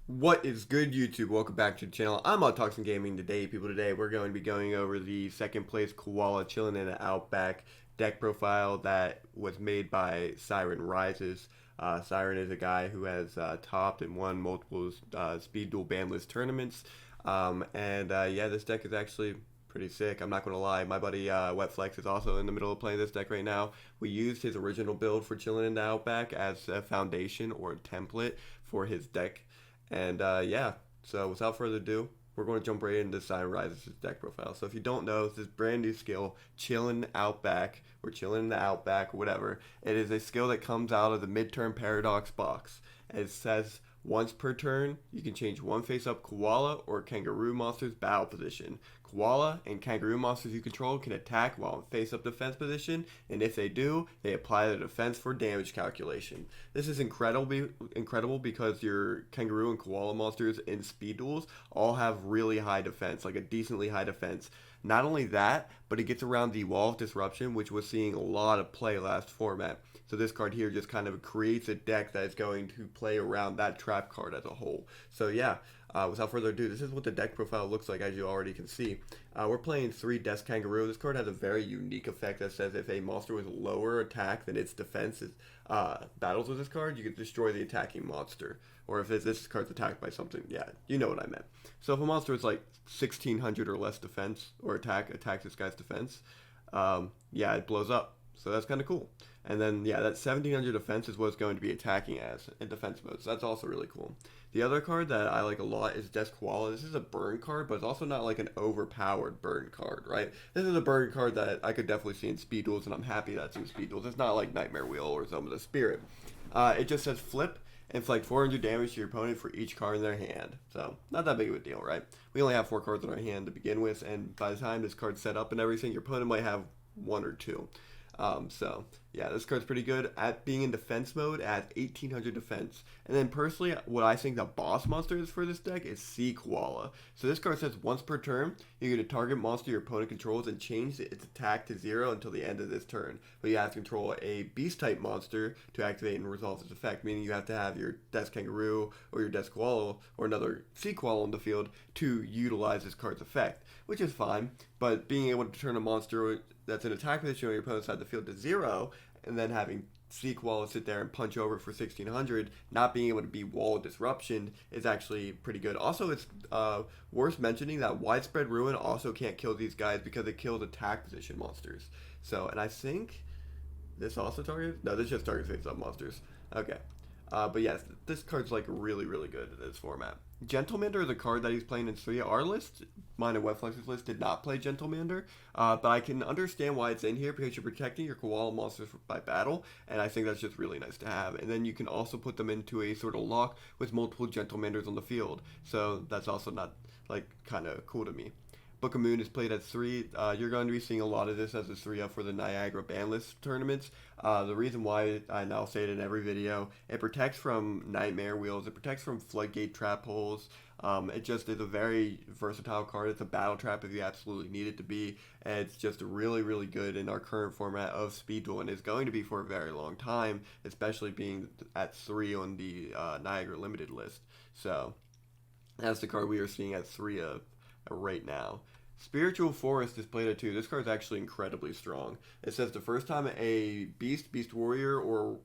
What is good, YouTube? Welcome back to the channel. I'm on Talks and Gaming today, people. Today we're going to be going over the second place Koala chilling in the Outback deck profile that was made by Siren Rises. Siren is a guy who has topped and won multiple speed duel banlist tournaments. Yeah, this deck is actually pretty sick. I'm not going to lie. My buddy Wetflex is also in the middle of playing this deck right now. We used his original build for chilling in the Outback as a foundation or a template for his deck. Yeah, so without further ado, we're going to jump right into Siren Rises' deck profile. So if you don't know, it's this brand new skill, Chillin' Outback, or Chillin' in the Outback, or whatever. It is a skill that comes out of the Midterm Paradox box. It says once per turn, you can change one face-up Koala or Kangaroo monster's battle position. Koala and Kangaroo monsters you control can attack while in face-up defense position, and if they do, they apply the defense for damage calculation. This is incredible because your Kangaroo and Koala monsters in speed duels all have really high defense, like a decently high defense. Not only that, but it gets around the Wall of Disruption, which was seeing a lot of play last format. So this card here just kind of creates a deck that is going to play around that trap card as a whole. So yeah, without further ado, this is what the deck profile looks like, as you already can see. We're playing 3 Desk Kangaroo. This card has a very unique effect that says if a monster with lower attack than its defense battles with this card, you can destroy the attacking monster. Or if this card's attacked by something, yeah, you know what I meant. So if a monster is like 1600 or less defense, or attacks this guy's defense, yeah, it blows up. So that's kind of cool. And then, yeah, that 1700 defense is what it's going to be attacking as in defense mode. So that's also really cool. The other card that I like a lot is Desk Koala. This is a burn card, but it's also not like an overpowered burn card, right? This is a burn card that I could definitely see in speed duels, and I'm happy that's in speed duels. It's not like Nightmare Wheel or Zone of the Spirit. It just says flip, inflict 400 damage to your opponent for each card in their hand. So, not that big of a deal, right? We only have 4 cards in our hand to begin with, and by the time this card's set up and everything, your opponent might have 1 or 2. Yeah, this card's pretty good at being in defense mode at 1800 defense. And then personally, what I think the boss monster is for this deck is Sea Koala. So this card says once per turn, you get a target monster your opponent controls and change its attack to 0 until the end of this turn. But you have to control a beast type monster to activate and resolve its effect, meaning you have to have your Desk Kangaroo or your Desk Koala or another Sea Koala in the field to utilize this card's effect, which is fine. But being able to turn a monster that's in attack position on your opponent's side of the field to 0, and then having Sea Koala sit there and punch over for 1600, not being able to be Wall of Disruption is actually pretty good. Also, it's worth mentioning that Widespread Ruin also can't kill these guys because it kills attack position monsters. So, and I think this also targets? No, this just targets face-up monsters. Okay. But yes, this card's like really, really good in this format. Gentlemander is a card that he's playing in 3. Our list, mine and Wetflex's list, did not play Gentlemander. But I can understand why it's in here because you're protecting your Koala monsters by battle. And I think that's just really nice to have. And then you can also put them into a sort of lock with multiple Gentlemanders on the field. So that's also not like kind of cool to me. Book of Moon is played at 3. You're going to be seeing a lot of this as a 3-up for the Niagara banlist tournaments. The reason why I now say it in every video, it protects from Nightmare Wheels, it protects from Floodgate Trap Holes. It just is a very versatile card. It's a battle trap if you absolutely need it to be. And it's just really, really good in our current format of Speed Duel, and is going to be for a very long time, especially being at 3 on the Niagara Limited list. So that's the card we are seeing at 3 right now. Spiritual Forest is played at 2. This card is actually incredibly strong. It says the first time a beast warrior, or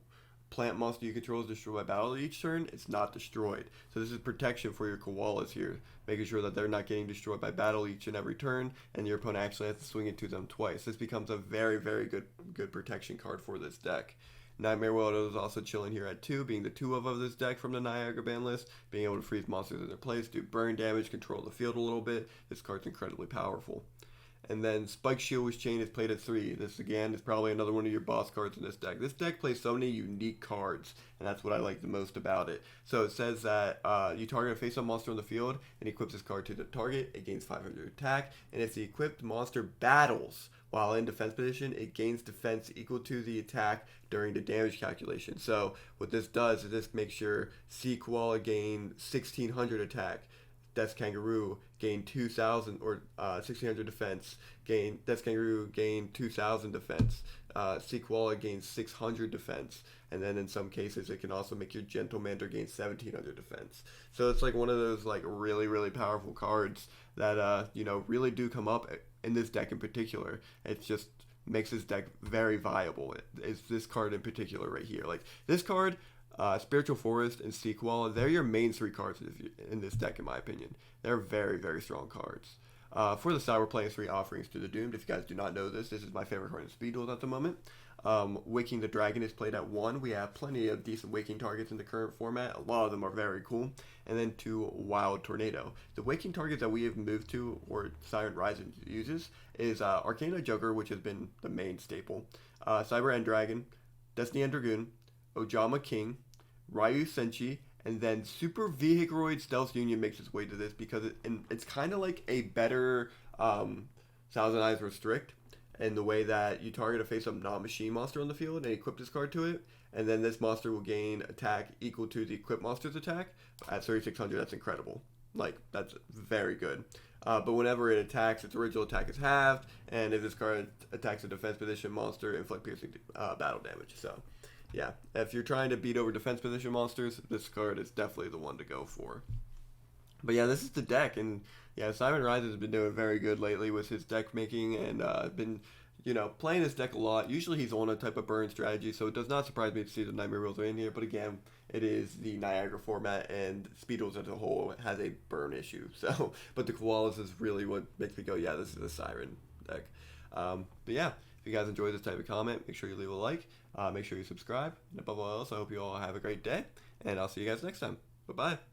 plant monster you control is destroyed by battle each turn, it's not destroyed. So this is protection for your koalas here, making sure that they're not getting destroyed by battle each and every turn, and your opponent actually has to swing into them twice. This becomes a very, very good protection card for this deck. Nightmare World is also chilling here at 2, being the 2 of this deck from the Niagara ban list, being able to freeze monsters in their place, do burn damage, control the field a little bit. This card's incredibly powerful. And then Spike Shield Chain is played at 3. This again is probably another one of your boss cards in this deck. This deck plays so many unique cards, and that's what I like the most about it. So it says that you target a face-up monster on the field and equips this card to the target. It gains 500 attack, and if the equipped monster battles while in defense position, it gains defense equal to the attack during the damage calculation. So what this does is this makes your Sea Koala gain 1600 attack. Death Kangaroo gain 2,000 or 1,600 defense. Death Kangaroo gain 2,000 defense. Koala gains 600 defense, and then in some cases it can also make your Gentle Manter gain 1,700 defense. So it's like one of those like really powerful cards that really do come up in this deck in particular. It just makes this deck very viable. It's this card in particular right here. Like this card, Spiritual Forest and Sea Koala, they're your main three cards in this deck in my opinion. They're very strong cards. For the side, we're playing 3 Offerings to the Doomed. If you guys do not know this is my favorite card in Speed Duels at the moment. Waking the Dragon is played at 1. We have plenty of decent Waking targets in the current format. A lot of them are very cool. And then 2 Wild Tornado. The Waking targets that we have moved to, or Siren Rising uses, is Arcana Joker, which has been the main staple. Cyber End Dragon, Destiny End Dragoon, Ojama King, Ryu Senshi, and then Super Vehicroid Stealth Union makes its way to this because it's kind of like a better Thousand Eyes Restrict in the way that you target a face-up non-machine monster on the field and equip this card to it, and then this monster will gain attack equal to the equipped monster's attack at 3,600. That's incredible. Like, that's very good. But whenever it attacks, its original attack is halved, and if this card attacks a defense position monster, inflict piercing battle damage. So yeah, if you're trying to beat over defense position monsters, this card is definitely the one to go for. But yeah, this is the deck, and yeah, Simon Rise has been doing very good lately with his deck making, and been, playing this deck a lot. Usually he's on a type of burn strategy, so it does not surprise me to see the Nightmare Wheels are in here, but again, it is the Niagara format, and Speed Duels as a whole has a burn issue, so, but the Koalas is really what makes me go, yeah, this is a Siren deck. But yeah, if you guys enjoy this type of comment, make sure you leave a like. Make sure you subscribe. And above all else, I hope you all have a great day. And I'll see you guys next time. Bye-bye.